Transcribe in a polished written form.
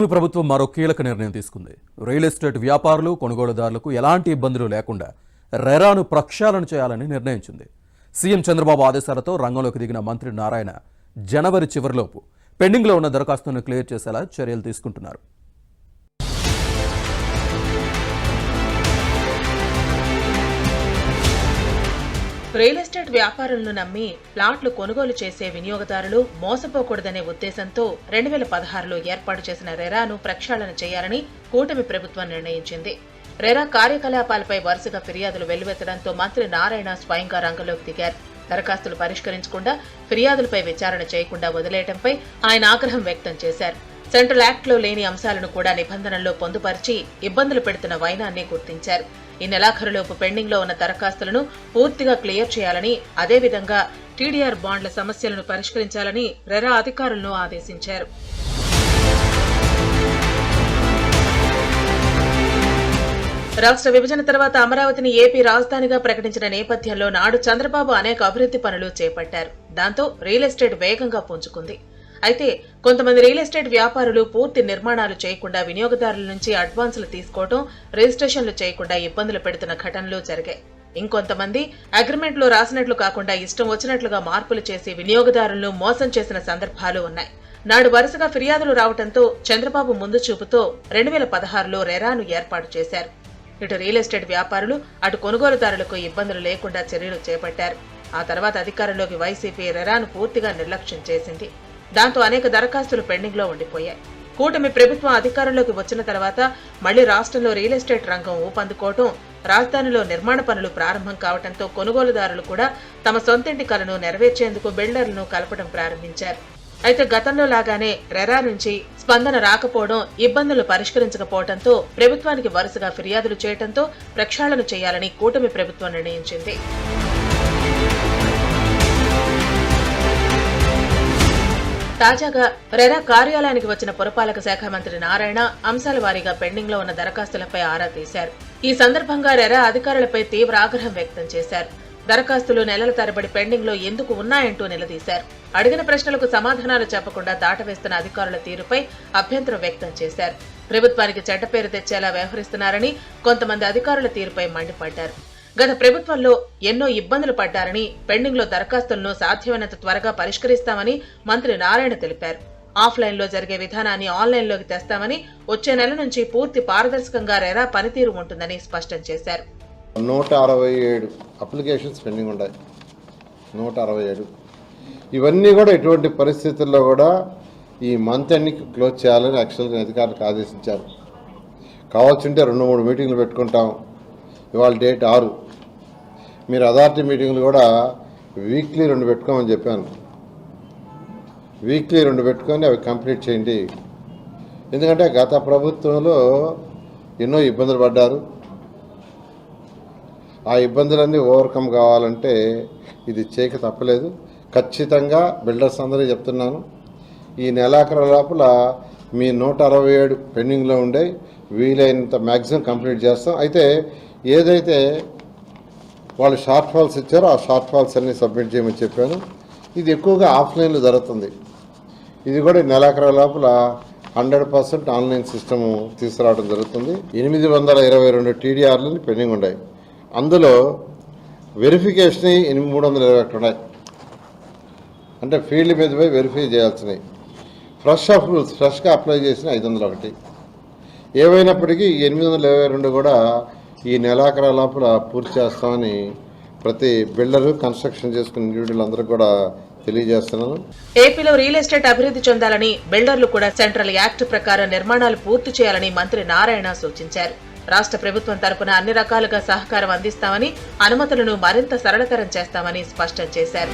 ప్రభుత్వం మరో కీలక నిర్ణయం తీసుకుంది. రియల్ ఎస్టేట్ వ్యాపారులు, కొనుగోలుదారులకు ఎలాంటి ఇబ్బందులు లేకుండా రెరాను ప్రక్షాళన చేయాలని నిర్ణయించింది. సీఎం చంద్రబాబు ఆదేశాలతో రంగంలోకి దిగిన మంత్రి నారాయణ జనవరి చివరిలోపు పెండింగ్లో ఉన్న దరఖాస్తులను క్లియర్ చేసేలా చర్యలు తీసుకుంటున్నారు. రియల్ ఎస్టేట్ వ్యాపారులను నమ్మి ప్లాట్లు కొనుగోలు చేసే వినియోగదారులు మోసపోకూడదనే ఉద్దేశంతో 2016లో ఏర్పాటు చేసిన రెరాను ప్రక్షాళన చేయాలని కూటమి ప్రభుత్వం నిర్ణయించింది. రెరా కార్యకలాపాలపై వరుసగా ఫిర్యాదులు వెల్లువెత్తడంతో మంత్రి నారాయణ స్వయంగా రంగంలోకి దిగారు. దరఖాస్తులు పరిష్కరించకుండా, ఫిర్యాదులపై విచారణ చేయకుండా వదిలేయడంపై ఆయన ఆగ్రహం వ్యక్తం చేశారు. సెంట్రల్ యాక్ట్లో లేని అంశాలను కూడా నిబంధనల్లో పొందుపరిచి ఇబ్బందులు పెడుతున్న వైనాన్ని గుర్తించారు. ఈ నెలాఖరులోపు పెండింగ్ లో ఉన్న దరఖాస్తులను పూర్తిగా క్లియర్ చేయాలని, అదేవిధంగా టీడీఆర్ బాండ్ల సమస్యలను పరిష్కరించాలని రెరా అధికారులను ఆదేశించారు. రాష్ట్ర విభజన తర్వాత అమరావతిని ఏపీ రాజధానిగా ప్రకటించిన నేపథ్యంలో నాడు చంద్రబాబు అనేక అభివృద్ధి పనులు చేపట్టారు. దాంతో రియల్ ఎస్టేట్ వేగంగా పుంజుకుంది. అయితే కొంతమంది రియల్ ఎస్టేట్ వ్యాపారులు పూర్తి నిర్మాణాలు చేయకుండా వినియోగదారుల నుంచి అడ్వాన్సులు తీసుకోవడం, రిజిస్ట్రేషన్లు చేయకుండా ఇబ్బందులు పెడుతున్న ఘటనలు జరిగాయి. ఇంకొంతమంది అగ్రిమెంట్లో రాసినట్లు కాకుండా ఇష్టం వచ్చినట్లుగా మార్పులు చేసి వినియోగదారులను మోసం చేసిన సందర్భాలు ఉన్నాయి. నాడు వరుసగా ఫిర్యాదులు రావడంతో చంద్రబాబు ముందు చూపుతో 2016లో రెరాను ఏర్పాటు చేశారు. ఇటు రియల్ ఎస్టేట్ వ్యాపారులు, అటు కొనుగోలుదారులకు ఇబ్బందులు లేకుండా చర్యలు చేపట్టారు. ఆ తర్వాత అధికారంలోకి వైసీపీ రెరాను పూర్తిగా నిర్లక్ష్యం చేసింది. దాంతో అనేక దరఖాస్తులు పెండింగ్ లో ఉండిపోయాయి. కూటమి ప్రభుత్వం అధికారంలోకి వచ్చిన తర్వాత మళ్లీ రాష్ట్రంలో రియల్ ఎస్టేట్ రంగం ఊపందుకోవటం, రాజధానిలో నిర్మాణ పనులు ప్రారంభం కావడంతో కొనుగోలుదారులు కూడా తమ సొంతింటి కలను నెరవేర్చేందుకు బిల్డర్లను కలపడం ప్రారంభించారు. అయితే గతంలో లాగానే రెరా నుంచి స్పందన రాకపోవడం, ఇబ్బందులు పరిష్కరించకపోవడంతో ప్రభుత్వానికి వరుసగా ఫిర్యాదులు చేయడంతో ప్రక్షాళన చేయాలని కూటమి ప్రభుత్వం నిర్ణయించింది. తాజాగా రెరా కార్యాలయానికి వచ్చిన పురపాలక శాఖ మంత్రి నారాయణ అంశాల వారీగా పెండింగ్ లో ఉన్న దరఖాస్తులపై ఆరా తీశారు. ఈ సందర్భంగా రెరా అధికారులపై తీవ్ర ఆగ్రహం వ్యక్తం చేశారు. దరఖాస్తులు నెలల తరబడి పెండింగ్ లో ఎందుకు ఉన్నాయంటూ నిలదీశారు. అడిగిన ప్రశ్నలకు సమాధానాలు చెప్పకుండా దాటవేస్తున్న అధికారుల తీరుపై అభ్యంతరం వ్యక్తం చేశారు. ప్రభుత్వానికి చెడ్డ పేరు తెచ్చేలా వ్యవహరిస్తున్నారని, కొంతమంది అధికారుల తీరుపై మండిపడ్డారు. గత ప్రభుత్వంలో ఎన్నో ఇబ్బందులు పడ్డారని, పెండింగ్ లో దరఖాస్తులను సాధ్యమైనంత త్వరగా పరిష్కరిస్తామని మంత్రి నారాయణ తెలిపారు. ఆఫ్లైన్ లో జరిగే విధానాన్ని ఆన్లైన్ లోకి తెస్తామని, వచ్చే నెల నుంచి పూర్తి పారదర్శకంగా రెరా పనితీరు ఉంటుందని స్పష్టం చేశారు. 167 అప్లికేషన్స్ పెండింగ్ ఉన్నాయి. 167 ఇవన్నీ కూడా ఎటువంటి పరిస్థితుల్లో కూడా ఈ మంత్ అన్ని క్లోజ్ చేయాలని యాక్చువల్గా అధికారులకు ఆదేశించారు. కావాల్సింటే 2-3 మీటింగ్లు పెట్టుకుంటాం. ఇవాళ డేట్ 6. మీరు అథారిటీ మీటింగ్లు కూడా వీక్లీ 2 పెట్టుకోమని చెప్పాను. వీక్లీ 2 పెట్టుకొని అవి కంప్లీట్ చేయండి. ఎందుకంటే గత ప్రభుత్వంలో ఎన్నో ఇబ్బందులు పడ్డారు. ఆ ఇబ్బందులన్నీ ఓవర్కమ్ కావాలంటే ఇది చేయక తప్పలేదు. ఖచ్చితంగా బిల్డర్స్ అందరికీ చెప్తున్నాను, ఈ నెలాఖరు లోపల మీ 167 పెండింగ్లో ఉండే వీలైనంత మ్యాక్సిమం కంప్లీట్ చేస్తాం. అయితే ఏదైతే వాళ్ళు షార్ట్ ఫాల్స్ ఇచ్చారో ఆ షార్ట్ ఫాల్స్ అన్నీ సబ్మిట్ చేయమని చెప్పాను. ఇది ఎక్కువగా ఆఫ్లైన్లో జరుగుతుంది. ఇది కూడా నెలాఖరు లోపల 100% ఆన్లైన్ సిస్టము తీసుకురావడం జరుగుతుంది. 822 టీడీఆర్లని పెండింగ్ ఉన్నాయి. అందులో వెరిఫికేషన్ 321 ఉన్నాయి. అంటే ఫీల్డ్ మీద పోయి వెరిఫై చేయాల్సినవి. ఫ్రెష్ అప్రూవల్స్ ఫ్రెష్గా అప్లై చేసిన 501. ఏవైనప్పటికీ 822 కూడా ఈ నెలాఖరు లోపల పూర్తి చేస్తామని ప్రతి బిల్డరు, కన్స్ట్రక్షన్ చేసుకునే ఇండివిజువల్ కూడా తెలియజేస్తున్నాను. ఏపీలో రియల్ ఎస్టేట్ అభివృద్ధి చెందాలని, బిల్డర్లు కూడా సెంట్రల్ యాక్ట్ ప్రకారం నిర్మాణాలు పూర్తి చేయాలని మంత్రి నారాయణ సూచించారు. రాష్ట్ర ప్రభుత్వం తరపున అన్ని రకాలుగా సహకారం అందిస్తామని, అనుమతులను మరింత సరళతరం చేస్తామని స్పష్టం చేశారు.